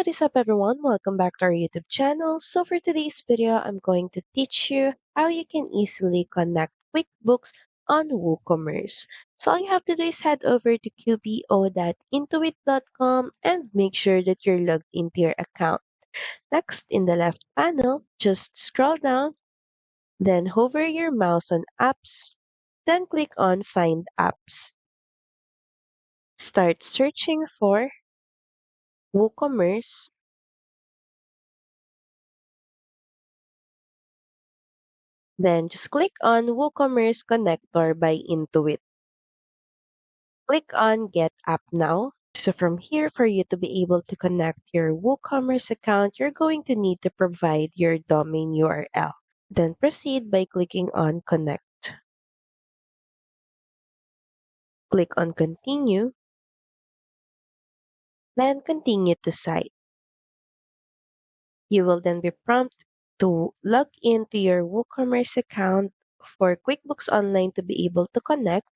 What is up, everyone? Welcome back to our YouTube channel. So for today's video, I'm going to teach you how you can easily connect QuickBooks on WooCommerce. So all you have to do is head over to qbo.intuit.com and make sure that you're logged into your account. Next, in the left panel, just scroll down, then hover your mouse on Apps, then click on Find Apps. Start searching for WooCommerce. Then just click on WooCommerce Connector by Intuit. Click on Get App Now. So from here, for you to be able to connect your WooCommerce account, you're going to need to provide your domain URL. Then proceed by clicking on Connect. Click on Continue. Then continue to site. You will then be prompted to log into your WooCommerce account. For QuickBooks Online to be able to connect,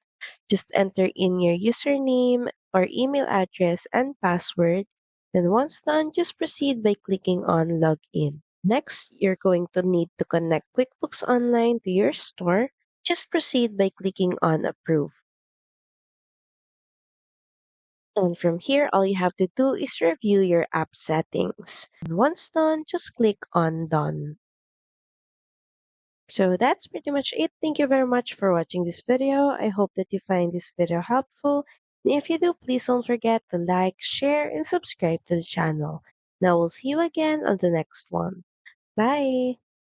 just enter in your username or email address and password. Then once done, just proceed by clicking on Login. Next, you're going to need to connect QuickBooks Online to your store. Just proceed by clicking on Approve. And from here, all you have to do is review your app settings. And once done, just click on Done. So that's pretty much it. Thank you very much for watching this video. I hope that you find this video helpful. And if you do, please don't forget to like, share, and subscribe to the channel. Now we'll see you again on the next one. Bye!